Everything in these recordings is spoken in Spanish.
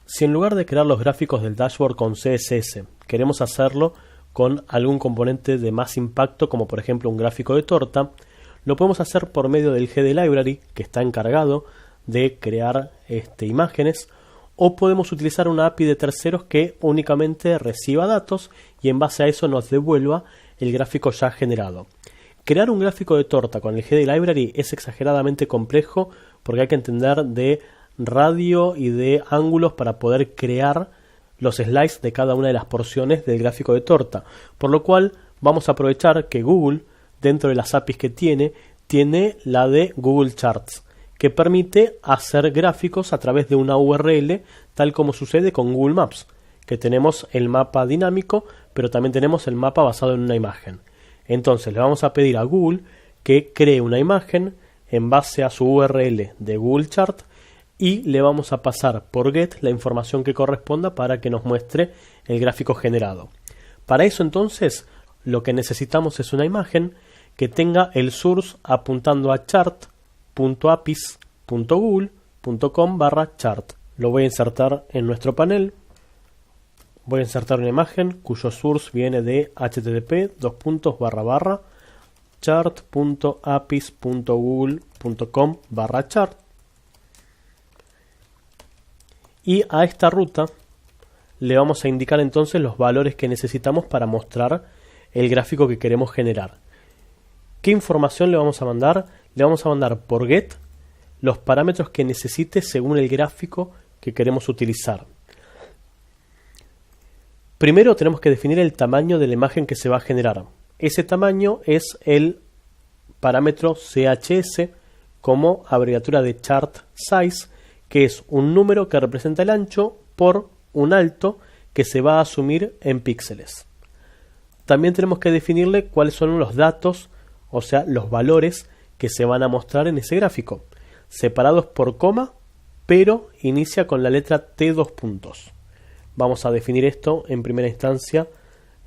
Si en lugar de crear los gráficos del dashboard con CSS, queremos hacerlo con algún componente de más impacto, como por ejemplo un gráfico de torta, lo podemos hacer por medio del GD Library, que está encargado de crear imágenes, o podemos utilizar una API de terceros que únicamente reciba datos y en base a eso nos devuelva el gráfico ya generado. Crear un gráfico de torta con el GD Library es exageradamente complejo porque hay que entender de radio y de ángulos para poder crear los slides de cada una de las porciones del gráfico de torta, por lo cual vamos a aprovechar que Google, dentro de las APIs que tiene la de Google Charts, que permite hacer gráficos a través de una URL, tal como sucede con Google Maps, que tenemos el mapa dinámico, pero también tenemos el mapa basado en una imagen. Entonces le vamos a pedir a Google que cree una imagen en base a su URL de Google Chart y le vamos a pasar por get la información que corresponda para que nos muestre el gráfico generado. Para eso entonces lo que necesitamos es una imagen que tenga el source apuntando a chart.apis.google.com/chart. Lo voy a insertar en nuestro panel. Voy a insertar una imagen cuyo source viene de http://chart.apis.google.com/chart. Y a esta ruta le vamos a indicar entonces los valores que necesitamos para mostrar el gráfico que queremos generar. ¿Qué información le vamos a mandar? Le vamos a mandar por get los parámetros que necesite según el gráfico que queremos utilizar. Primero tenemos que definir el tamaño de la imagen que se va a generar. Ese tamaño es el parámetro CHS como abreviatura de chart size, que es un número que representa el ancho por un alto que se va a asumir en píxeles. También tenemos que definirle cuáles son los datos, o sea, los valores que se van a mostrar en ese gráfico, separados por coma, pero inicia con la letra T dos puntos. Vamos a definir esto en primera instancia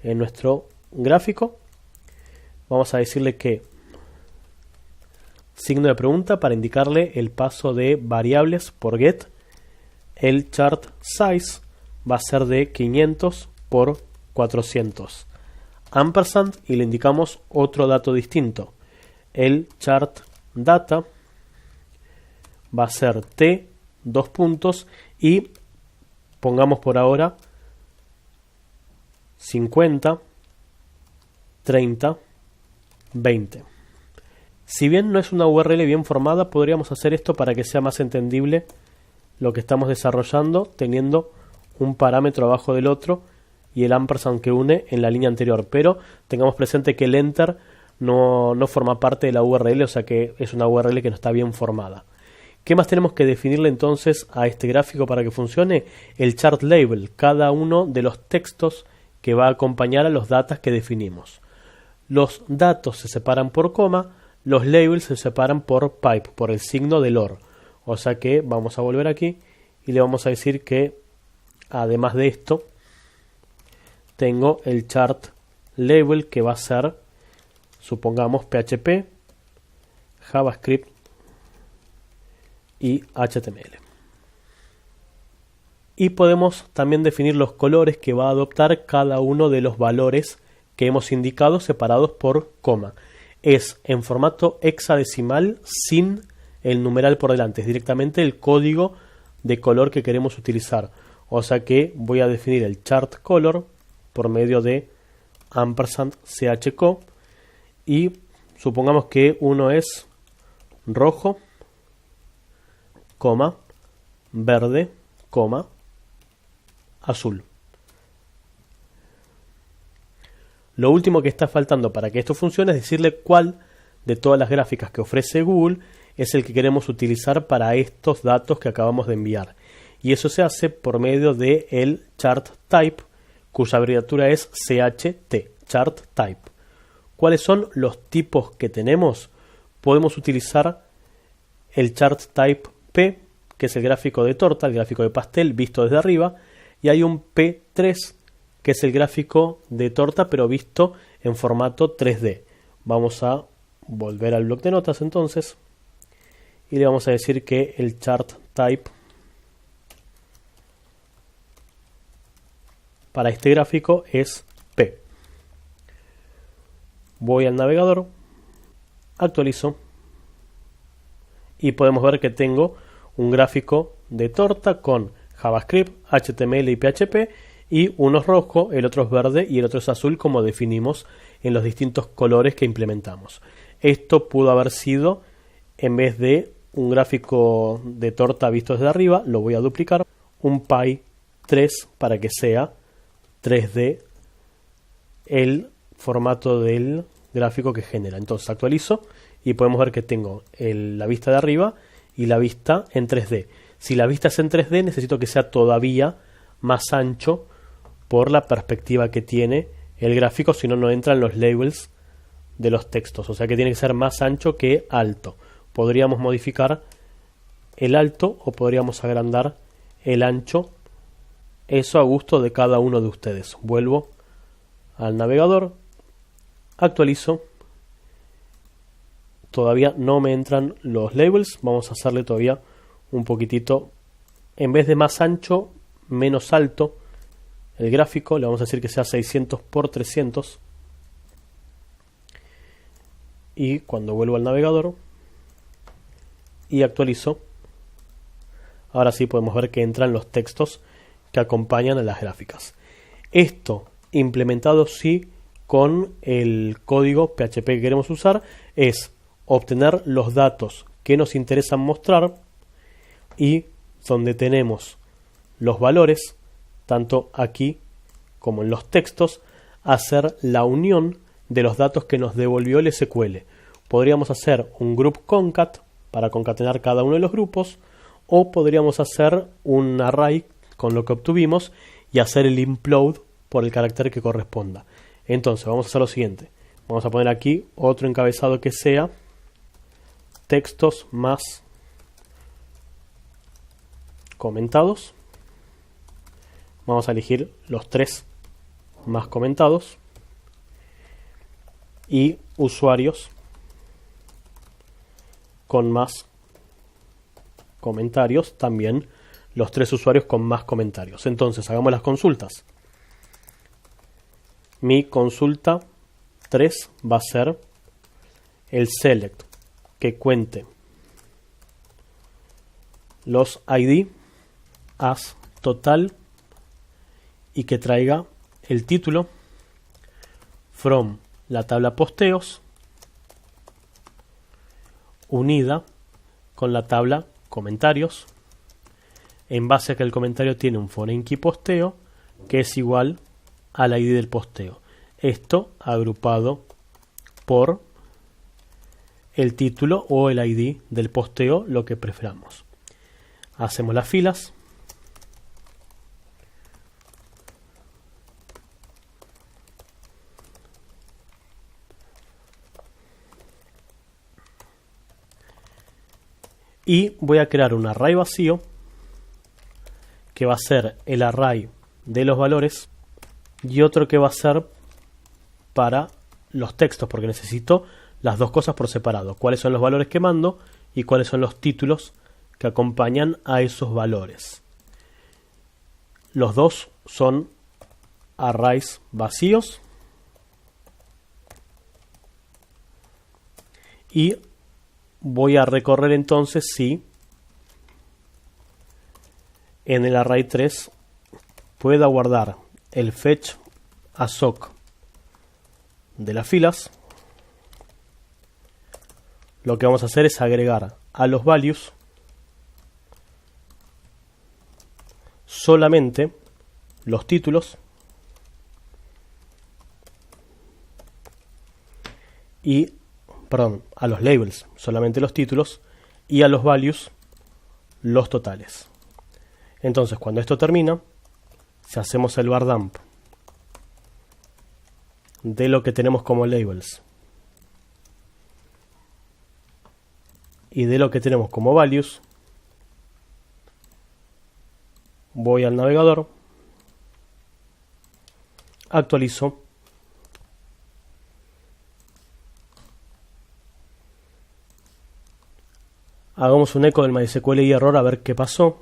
en nuestro gráfico. Vamos a decirle que signo de pregunta para indicarle el paso de variables por get. El chart size va a ser de 500 por 400. Ampersand y le indicamos otro dato distinto. El chart data va a ser T dos puntos y pongamos por ahora 50, 30, 20. Si bien no es una URL bien formada, podríamos hacer esto para que sea más entendible lo que estamos desarrollando, teniendo un parámetro abajo del otro y el ampersand que une en la línea anterior. Pero tengamos presente que el enter no forma parte de la URL, o sea que es una URL que no está bien formada. ¿Qué más tenemos que definirle entonces a este gráfico para que funcione? El chart label, cada uno de los textos que va a acompañar a los datos que definimos. Los datos se separan por coma, los labels se separan por pipe, por el signo del OR. O sea que vamos a volver aquí y le vamos a decir que además de esto tengo el chart label que va a ser, supongamos, PHP, JavaScript y HTML. Y podemos también definir los colores que va a adoptar cada uno de los valores que hemos indicado separados por coma. Es en formato hexadecimal sin el numeral por delante, es directamente el código de color que queremos utilizar. O sea que voy a definir el chart color por medio de ampersand chco y supongamos que uno es rojo, coma, verde, coma, azul. Lo último que está faltando para que esto funcione es decirle cuál de todas las gráficas que ofrece Google es el que queremos utilizar para estos datos que acabamos de enviar. Y eso se hace por medio de el chart type, cuya abreviatura es CHT, chart type. ¿Cuáles son los tipos que tenemos? Podemos utilizar el chart type P, que es el gráfico de torta, el gráfico de pastel visto desde arriba, y hay un P3, que es el gráfico de torta pero visto en formato 3D. Vamos a volver al bloc de notas entonces y le vamos a decir que el chart type para este gráfico es P. Voy al navegador, actualizo y podemos ver que tengo un gráfico de torta con JavaScript, HTML y PHP, y uno es rojo, el otro es verde y el otro es azul, como definimos en los distintos colores que implementamos. Esto pudo haber sido, en vez de un gráfico de torta visto desde arriba, lo voy a duplicar, un Py 3 para que sea 3D el formato del gráfico que genera. Entonces actualizo y podemos ver que tengo la vista de arriba y la vista en 3D. Si la vista es en 3D, necesito que sea todavía más ancho por la perspectiva que tiene el gráfico, si no, no entran los labels de los textos. O sea que tiene que ser más ancho que alto. Podríamos modificar el alto o podríamos agrandar el ancho. Eso a gusto de cada uno de ustedes. Vuelvo al navegador, actualizo. Todavía no me entran los labels. Vamos a hacerle todavía un poquitito, en vez de más ancho, menos alto el gráfico. Le vamos a decir que sea 600 por 300. Y cuando vuelvo al navegador y actualizo, ahora sí podemos ver que entran los textos que acompañan a las gráficas. Esto implementado sí con el código PHP que queremos usar es obtener los datos que nos interesan mostrar, y donde tenemos los valores, tanto aquí como en los textos, hacer la unión de los datos que nos devolvió el SQL. Podríamos hacer un group concat para concatenar cada uno de los grupos, o podríamos hacer un array con lo que obtuvimos y hacer el implode por el carácter que corresponda. Entonces vamos a hacer lo siguiente. Vamos a poner aquí otro encabezado que sea textos más comentados. Vamos a elegir los 3 más comentados y usuarios con más comentarios, también los 3 usuarios con más comentarios. Entonces hagamos las consultas. Mi consulta 3 va a ser el select que cuente los ID as total y que traiga el título from la tabla posteos unida con la tabla comentarios, en base a que el comentario tiene un foreign key posteo que es igual al ID del posteo. Esto agrupado por el título o el ID del posteo, lo que preferamos. Hacemos las filas. Y voy a crear un array vacío que va a ser el array de los valores y otro que va a ser para los textos, porque necesito las dos cosas por separado. Cuáles son los valores que mando y cuáles son los títulos que acompañan a esos valores. Los dos son arrays vacíos y voy a recorrer entonces si en el array 3 pueda guardar el fetch assoc de las filas. Lo que vamos a hacer es agregar a los values solamente los títulos y a los labels solamente los títulos y a los values los totales. Entonces cuando esto termina, si hacemos el bar dump de lo que tenemos como labels y de lo que tenemos como values, voy al navegador, actualizo, hagamos un eco del MySQL y error a ver qué pasó.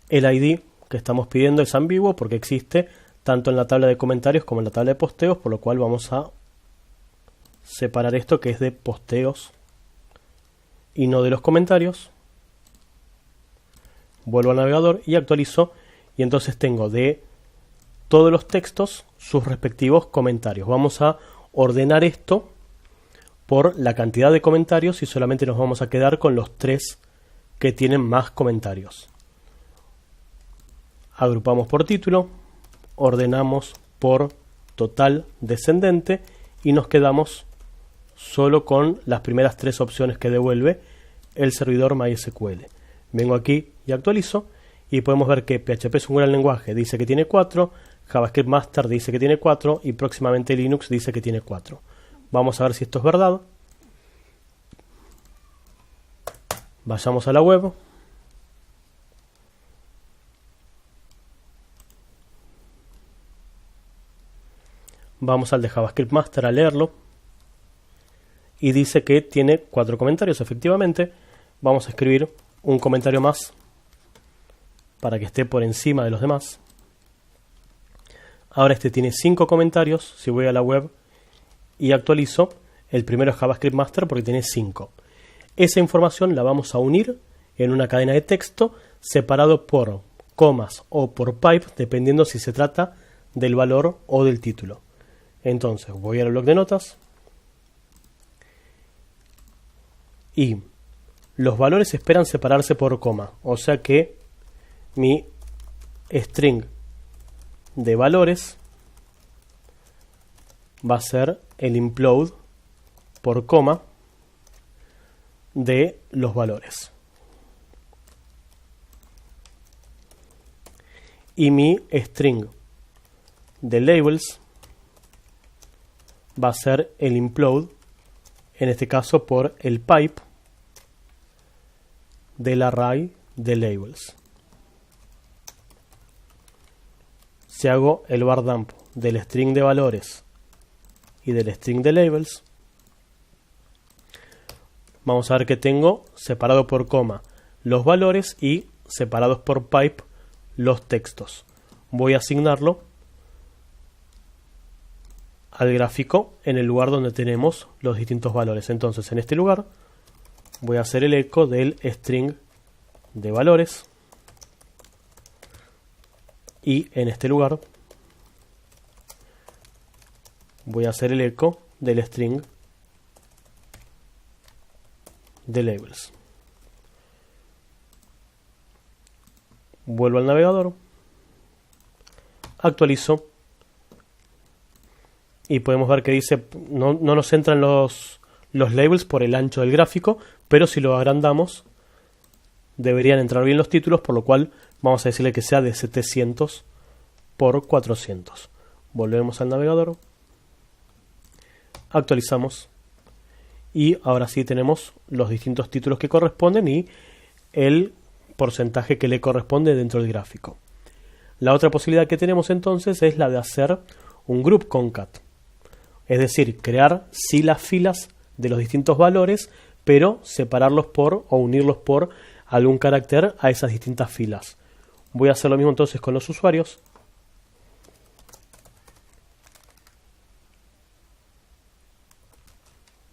El ID que estamos pidiendo es ambiguo porque existe tanto en la tabla de comentarios como en la tabla de posteos, por lo cual vamos a separar esto que es de posteos y no de los comentarios. Vuelvo al navegador y actualizo, y entonces tengo de todos los textos sus respectivos comentarios. Vamos a ordenar esto por la cantidad de comentarios y solamente nos vamos a quedar con los 3 que tienen más comentarios. Agrupamos por título, ordenamos por total descendente y nos quedamos solo con las primeras 3 opciones que devuelve el servidor MySQL. Vengo aquí y actualizo y podemos ver que PHP es un gran lenguaje, dice que tiene 4, JavaScript Master dice que tiene 4 y próximamente Linux dice que tiene 4. Vamos a ver si esto es verdad. Vayamos a la web. Vamos al de JavaScript Master a leerlo. Y dice que tiene 4 comentarios, efectivamente. Vamos a escribir un comentario más para que esté por encima de los demás. Ahora este tiene 5 comentarios. Si voy a la web y actualizo, el primero es JavaScript Master porque tiene 5. Esa información la vamos a unir en una cadena de texto separado por comas o por pipe, dependiendo si se trata del valor o del título. Entonces voy al bloc de notas y los valores esperan separarse por coma, o sea que mi string de valores va a ser el implode por coma de los valores. Y mi string de labels va a ser el implode, en este caso por el pipe del array de labels. Si hago el bar dump del string de valores y del string de labels, vamos a ver que tengo separado por coma los valores y separados por pipe los textos. Voy a asignarlo al gráfico en el lugar donde tenemos los distintos valores. Entonces en este lugar voy a hacer el eco del string de valores y en este lugar voy a hacer el eco del string de labels. Vuelvo al navegador, actualizo y podemos ver que dice no nos entran los labels por el ancho del gráfico, pero si lo agrandamos deberían entrar bien los títulos, por lo cual vamos a decirle que sea de 700 por 400. Volvemos al navegador, actualizamos y ahora sí tenemos los distintos títulos que corresponden y el porcentaje que le corresponde dentro del gráfico. La otra posibilidad que tenemos entonces es la de hacer un group concat, es decir, crear sí las filas de los distintos valores, pero separarlos por o unirlos por algún carácter a esas distintas filas. Voy a hacer lo mismo entonces con los usuarios.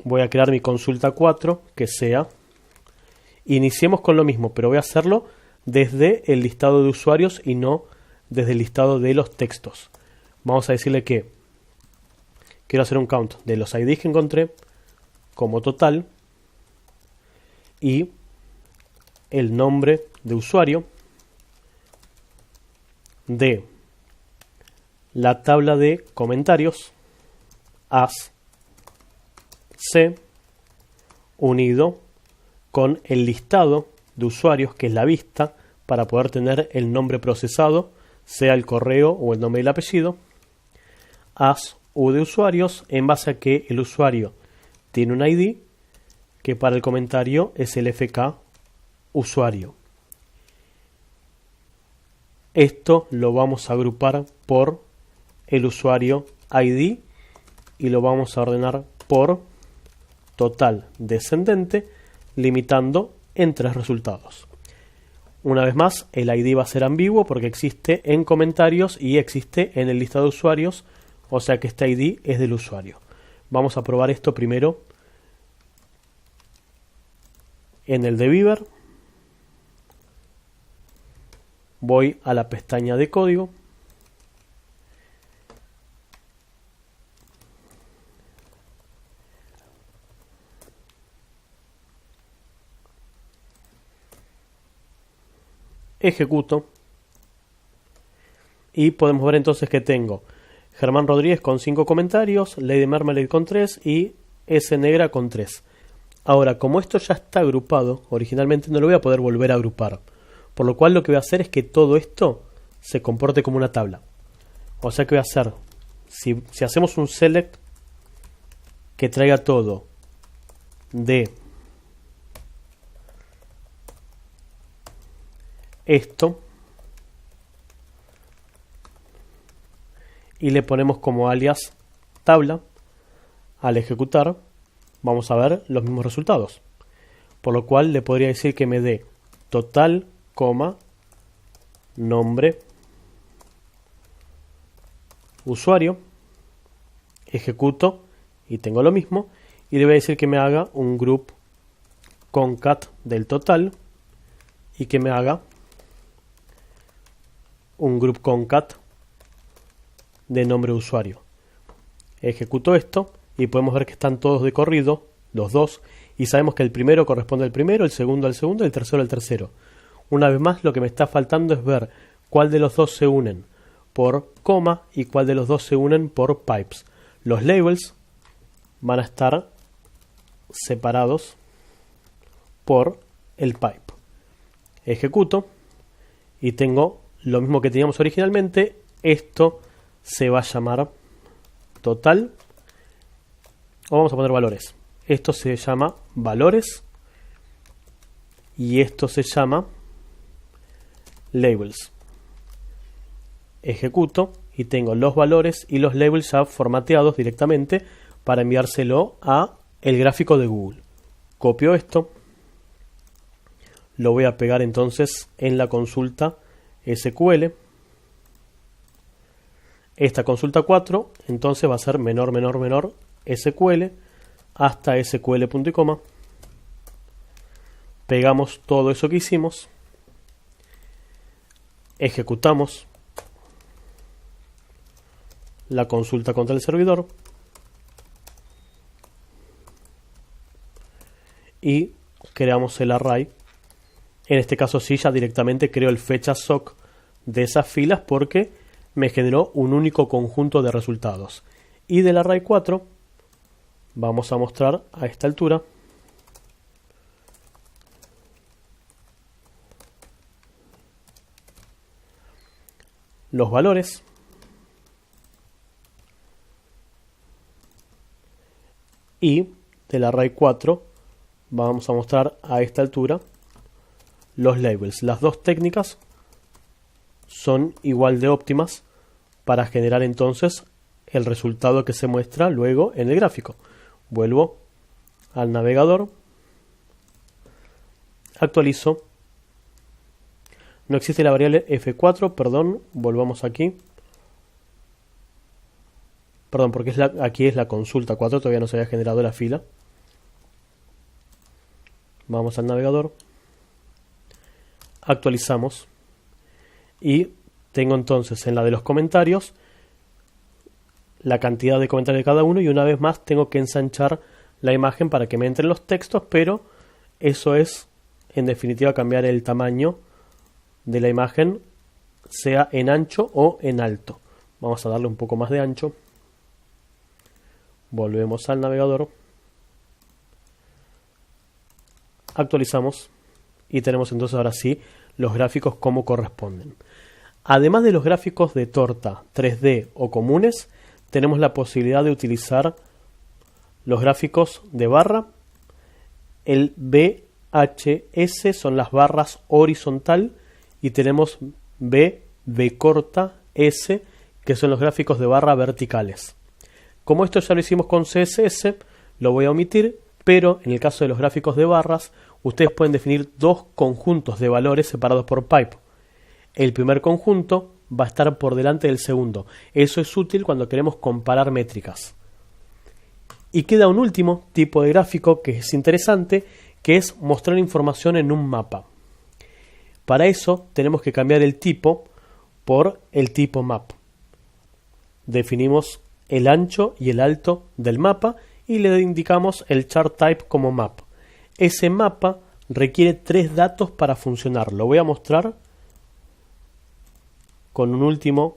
Voy a crear mi consulta 4 que sea. Iniciemos con lo mismo, pero voy a hacerlo desde el listado de usuarios y no desde el listado de los textos. Vamos a decirle que quiero hacer un count de los IDs que encontré como total y el nombre de usuario de la tabla de comentarios as c unido con el listado de usuarios, que es la vista, para poder tener el nombre procesado, sea el correo o el nombre y el apellido, as u de usuarios, en base a que el usuario tiene un ID, que para el comentario es el FK usuario. Esto lo vamos a agrupar por el usuario ID y lo vamos a ordenar por total descendente, limitando en 3 resultados. Una vez más, el ID va a ser ambiguo porque existe en comentarios y existe en el listado de usuarios, o sea que este ID es del usuario. Vamos a probar esto primero en el de Beaver. Voy a la pestaña de código. Ejecuto. Y podemos ver entonces que tengo Germán Rodríguez con 5 comentarios, Lady Marmalade con 3 y S Negra con 3. Ahora, como esto ya está agrupado, originalmente no lo voy a poder volver a agrupar. Por lo cual lo que voy a hacer es que todo esto se comporte como una tabla. O sea que voy a hacer, si hacemos un select que traiga todo de esto y le ponemos como alias tabla, al ejecutar vamos a ver los mismos resultados. Por lo cual le podría decir que me dé total, coma, nombre, usuario, ejecuto y tengo lo mismo, y le voy a decir que me haga un group concat del total y que me haga un group concat de nombre usuario. Ejecuto esto y podemos ver que están todos de corrido, los dos, y sabemos que el primero corresponde al primero, el segundo al segundo y el tercero al tercero. Una vez más, lo que me está faltando es ver cuál de los dos se unen por coma y cuál de los dos se unen por pipes. Los labels van a estar separados por el pipe. Ejecuto y tengo lo mismo que teníamos originalmente. Esto se va a llamar total, o vamos a poner valores. Esto se llama valores y esto se llama labels. Ejecuto y tengo los valores y los labels ya formateados directamente para enviárselo a el gráfico de Google. Copio esto, lo voy a pegar entonces en la consulta SQL. Esta consulta 4 entonces va a ser menor SQL hasta SQL punto y coma. Pegamos todo eso que hicimos, ejecutamos la consulta contra el servidor y creamos el array. En este caso sí, ya directamente creo el fecha sock de esas filas porque me generó un único conjunto de resultados. Y del array 4 vamos a mostrar a esta altura los valores y del array 4 vamos a mostrar a esta altura los labels. Las dos técnicas son igual de óptimas para generar entonces el resultado que se muestra luego en el gráfico. Vuelvo al navegador, actualizo. No existe la variable F4, perdón, volvamos aquí. Perdón, porque aquí es la consulta 4, todavía no se había generado la fila. Vamos al navegador, actualizamos y tengo entonces en la de los comentarios la cantidad de comentarios de cada uno y una vez más tengo que ensanchar la imagen para que me entren los textos, pero eso es en definitiva cambiar el tamaño de la imagen, sea en ancho o en alto. Vamos a darle un poco más de ancho. Volvemos al navegador, actualizamos y tenemos entonces ahora sí los gráficos como corresponden. Además de los gráficos de torta 3D o comunes, tenemos la posibilidad de utilizar los gráficos de barra. El VHS son las barras horizontal y tenemos V corta S, que son los gráficos de barra verticales. Como esto ya lo hicimos con CSS, lo voy a omitir, pero en el caso de los gráficos de barras ustedes pueden definir dos conjuntos de valores separados por pipe. El primer conjunto va a estar por delante del segundo. Eso es útil cuando queremos comparar métricas. Y queda un último tipo de gráfico que es interesante, que es mostrar información en un mapa. Para eso tenemos que cambiar el tipo por el tipo map. Definimos el ancho y el alto del mapa y le indicamos el chart type como map. Ese mapa requiere 3 datos para funcionar. Lo voy a mostrar con un último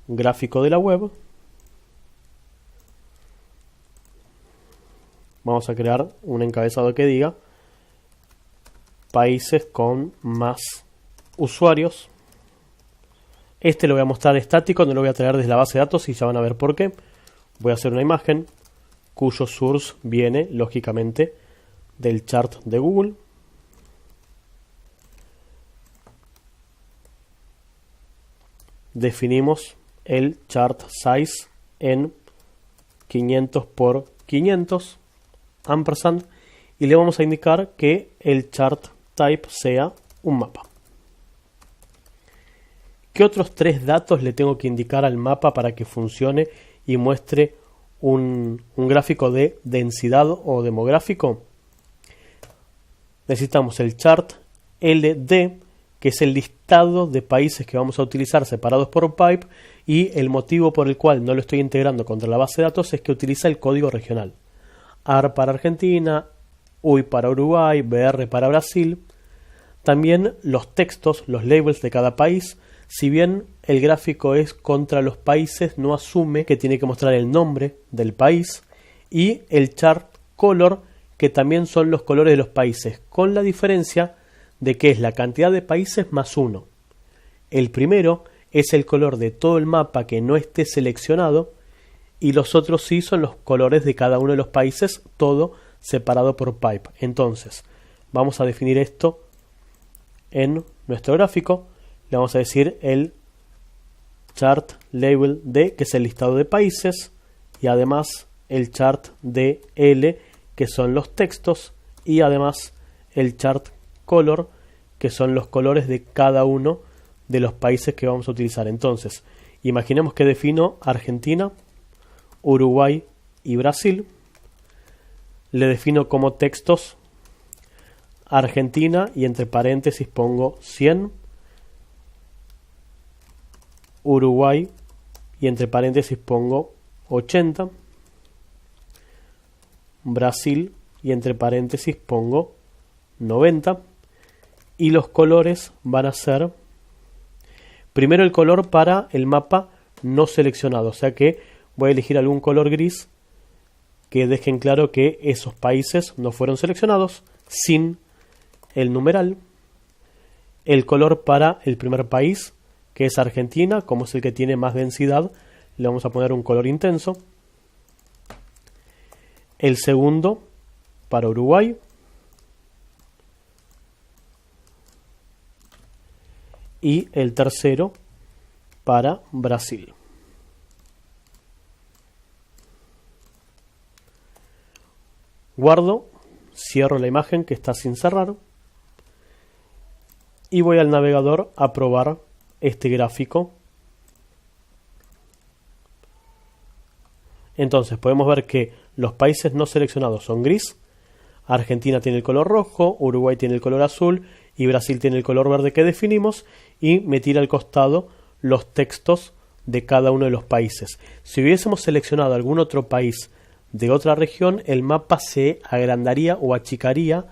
gráfico de la web. Vamos a crear un encabezado que diga países con más usuarios. Este lo voy a mostrar estático, no lo voy a traer desde la base de datos y ya van a ver por qué. Voy a hacer una imagen cuyo source viene, lógicamente, del chart de Google. Definimos el chart size en 500 por 500, ampersand, y le vamos a indicar que el chart type sea un mapa. ¿Qué otros 3 datos le tengo que indicar al mapa para que funcione y muestre un gráfico de densidad o demográfico? Necesitamos el chart LD, que es el listado de países que vamos a utilizar separados por pipe, y el motivo por el cual no lo estoy integrando contra la base de datos es que utiliza el código regional. AR para Argentina, UI para Uruguay, BR para Brasil. También los textos, los labels de cada país. Si bien el gráfico es contra los países, no asume que tiene que mostrar el nombre del país, y el chart color, que también son los colores de los países, con la diferencia de que es la cantidad de países más 1. El primero es el color de todo el mapa que no esté seleccionado, y los otros sí son los colores de cada uno de los países, todo separado por pipe. Entonces, vamos a definir esto en nuestro gráfico. Le vamos a decir el chart label D, que es el listado de países, y además el chart DL, que son los textos, y además el chart color, que son los colores de cada uno de los países que vamos a utilizar. Entonces, imaginemos que defino Argentina, Uruguay y Brasil. Le defino como textos Argentina y entre paréntesis pongo 100, Uruguay y entre paréntesis pongo 80, Brasil y entre paréntesis pongo 90, y los colores van a ser primero el color para el mapa no seleccionado, o sea que voy a elegir algún color gris que dejen claro que esos países no fueron seleccionados, sin el numeral. El color para el primer país, que es Argentina, como es el que tiene más densidad, le vamos a poner un color intenso. El segundo para Uruguay. Y el tercero para Brasil. Guardo, cierro la imagen que está sin cerrar y voy al navegador a probar este gráfico. Entonces podemos ver que los países no seleccionados son gris, Argentina tiene el color rojo, Uruguay tiene el color azul y Brasil tiene el color verde que definimos, y me tira al costado los textos de cada uno de los países. Si hubiésemos seleccionado algún otro país de otra región, el mapa se agrandaría o achicaría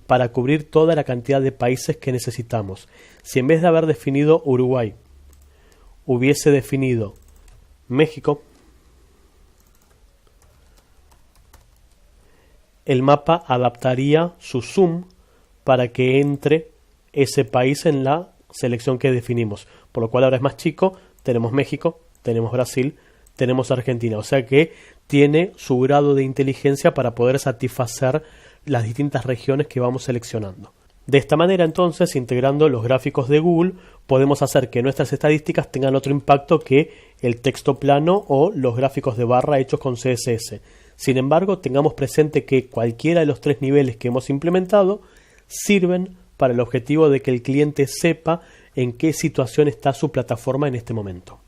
para cubrir toda la cantidad de países que necesitamos. Si en vez de haber definido Uruguay hubiese definido México, el mapa adaptaría su zoom para que entre ese país en la selección que definimos, por lo cual ahora es más chico. Tenemos México, tenemos Brasil, tenemos Argentina, o sea que tiene su grado de inteligencia para poder satisfacer las distintas regiones que vamos seleccionando. De esta manera, entonces, integrando los gráficos de Google, podemos hacer que nuestras estadísticas tengan otro impacto que el texto plano o los gráficos de barra hechos con CSS. Sin embargo, tengamos presente que cualquiera de los 3 niveles que hemos implementado sirven para el objetivo de que el cliente sepa en qué situación está su plataforma en este momento.